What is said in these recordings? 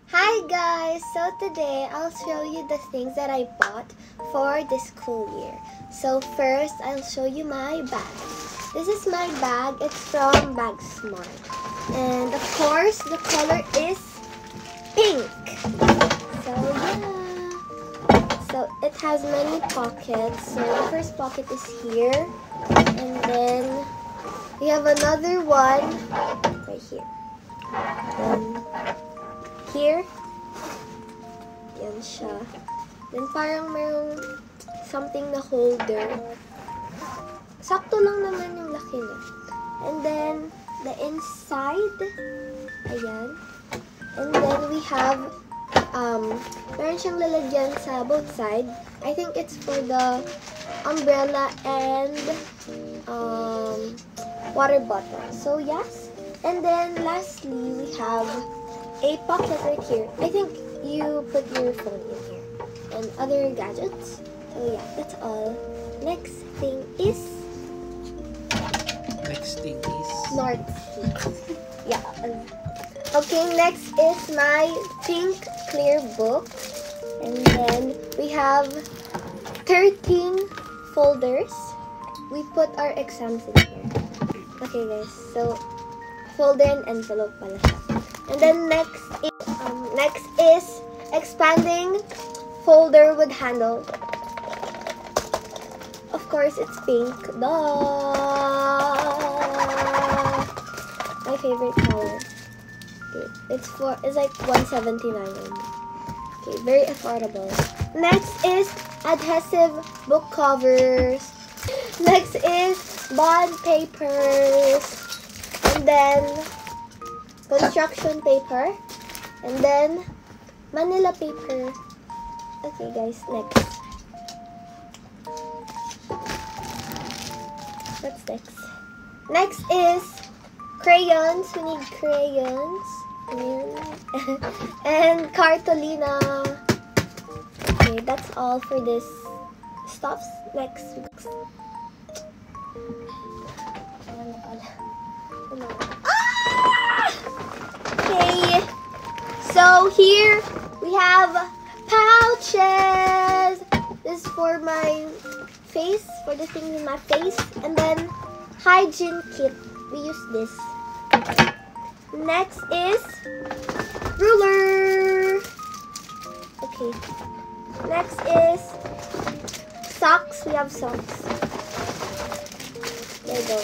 Hi guys! So today I'll show you the things that I bought for this school year. So first, I'll show you my bag. This is my bag. It's from Bag Smart. And of course, the color is pink. So yeah. So it has many pockets. So the first pocket is here. And then we have another one right here. Then here, yan siya. Then parang mayroong something na holder. Sakto lang naman yung laki niya. And then, the inside, ayan. And then we have, meron siyang lalagyan sa both side. I think it's for the umbrella and water bottle. So yes. And then lastly, we have a pocket right here. I think you put your phone in here and other gadgets. So yeah, that's all. Next thing is North Sea. Yeah. Okay, next is my pink clear book. And then we have 13 folders. We put our exams in here. Okay guys, so folder and envelope pala siya. And then next is expanding folder with handle. Of course, it's pink. Duh! My favorite color. Okay, it's like $179 only. Okay, very affordable. Next is adhesive book covers. Next is bond papers. And then construction paper, and then Manila paper. Okay guys, next. What's next? Next is crayons. We need crayons. And cartolina. Okay, that's all for this stuffs. Next. Okay, so here we have pouches. This is for my face, for the things in my face. And then hygiene kit. We use this. Next is ruler. Okay. Next is socks. We have socks. There you go.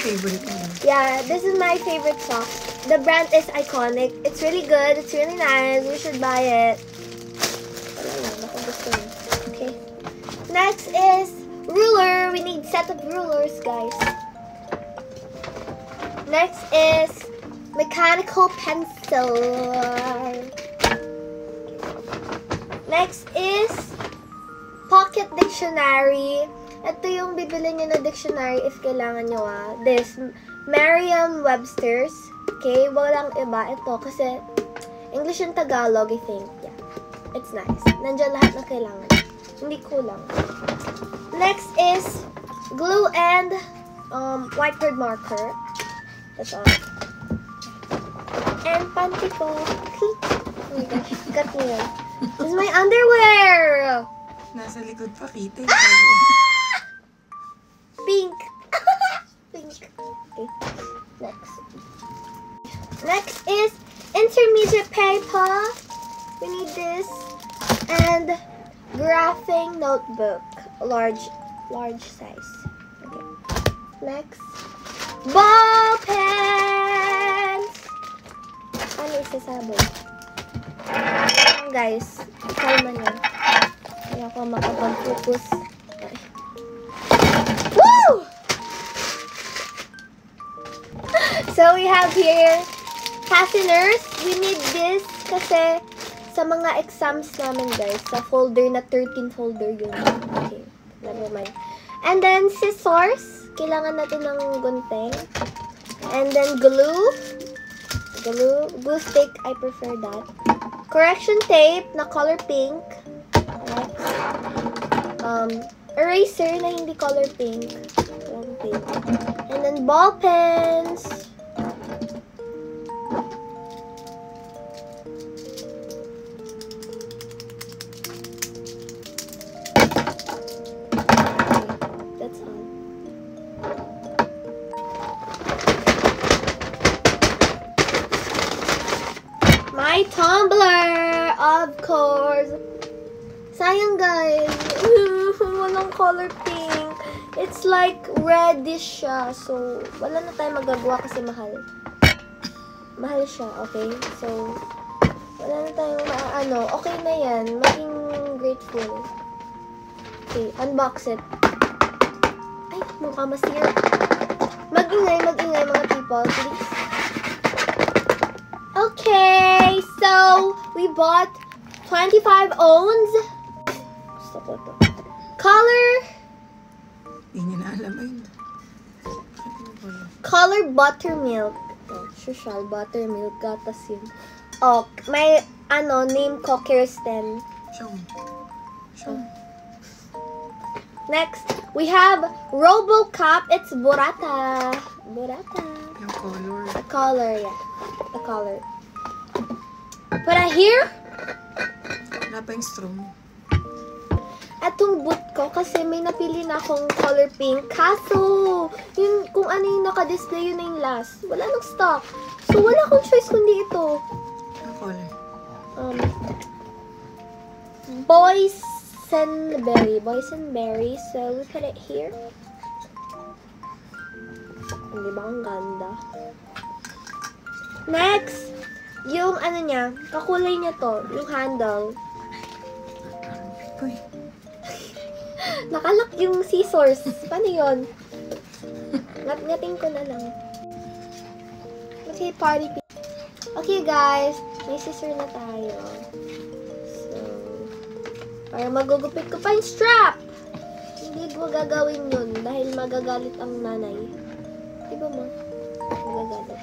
Favorite one. Yeah, this is my favorite sock. The brand is iconic. It's really good. It's really nice. We should buy it. Okay. Next is ruler. We need set of rulers, guys. Next is mechanical pencil. Next is pocket dictionary. Ito yung bibili nyo na dictionary if kailangan nyo This, Merriam-Webster's. Okay, walang iba. Ito, kasi English and Tagalog, I think. Yeah, it's nice. Nandiyan lahat na kailangan. Hindi kulang. Next is glue and whiteboard marker. That's all. And panty ko. Oh my gosh, cut me yan. This is my underwear! Nasa likod pa, kita. Pink. Pink. Okay. Next is intermediate paper. We need this. And graphing notebook. Large size. Okay. Next. Ball pens. Ano isasabi? Guys, kalma niyo. Kaya ako makapag-focus. Woo! So we have here fasteners. We need this kasi sa mga exams namin, guys. Sa folder na 13 folder yun. Okay, never mind. And then scissors. Kailangan natin ng gunting. And then glue. Glue stick, I prefer that. Correction tape na color pink. Eraser na hindi color pink. And then ball pens. my tumbler, of course. Sayang guys, walang color pink. It's like reddish siya. So, wala na tayong magagawa kasi mahal. Mahal siya, okay? So, wala na tayong okay na yan. Maging grateful. Okay, unbox it. Ay, mukha masira. Mag-ingay mga people, please. Okay, so, we bought 25 ounce. Gusto ko to. Color. Hindi niya na alam ayun. Color buttermilk. Oh, social buttermilk. Gatas yun. Oh, may, name ko, Kirsten. Show. Next, we have RoboCop. It's Burrata. Yung color. The color, yeah. The color. Put it here. Wala pa yung straw mo. Etong boot ko, kasi may napili na akong color pink. Kaso, yun, kung ano yung naka-display, yun na yung last. Wala nang stock. So, wala akong choice kundi ito. Yung color. Boysenberry. So, we put it here. Hindi ba ang ganda? Next, yung niya, kakulay niya to, yung handle. Uy. Nakalak yung scissors. Paano yun? Ngat-ngating ko na lang. Okay, party pink. Okay guys, may scissor na tayo. So, para magugupit ko pa yung strap. Hindi ko gagawin yun dahil magagalit ang nanay. Diba mo? Magagalit.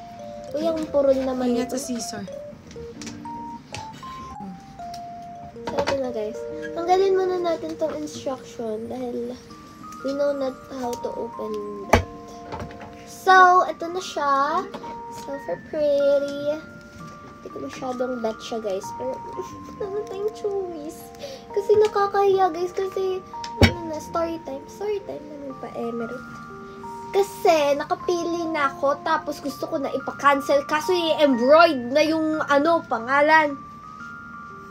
Uy, ang purol naman Ingat ito. sa scissor. So, ito na guys. Tanggalin muna natin tong instruction dahil we know not how to open that. So, ito na siya. So pretty. Hindi ko masyadong bet siya guys. Pero, naman tayong chewies. Kasi nakakahiya guys. Kasi, story time. Story time naman pa emerald. Kasi, nakapili na ako. Tapos, gusto ko na ipa-cancel. Kaso, i-embroid na yung pangalan.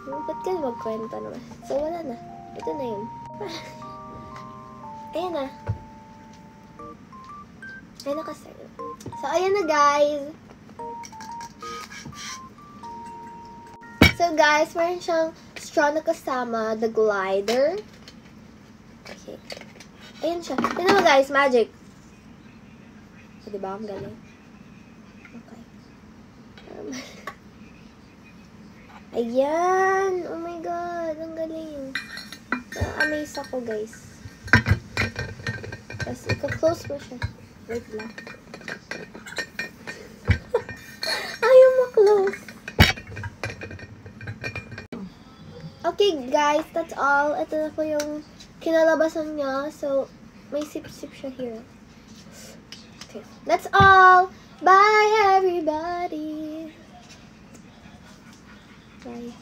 Ba't ka magkwenta naman? So, wala na. Ito na yun. Ayan na. Ayan na kasi. So, ayan na guys. So, guys, meron siyang straw na kasama. The glider. Okay. Ayan siya. Tignan mo guys, magic. So, diba? Ang galing. Okay. Ayan! Oh my God! Ang galing! Na-amaze ako, guys. Tapos, ika-close mo siya. Wait lang. Ayaw ma-close. Okay, guys. That's all. Ito na po yung kinalabasan niya. So, may sip-sip siya here. Okay. That's all! Bye, everybody! Bye.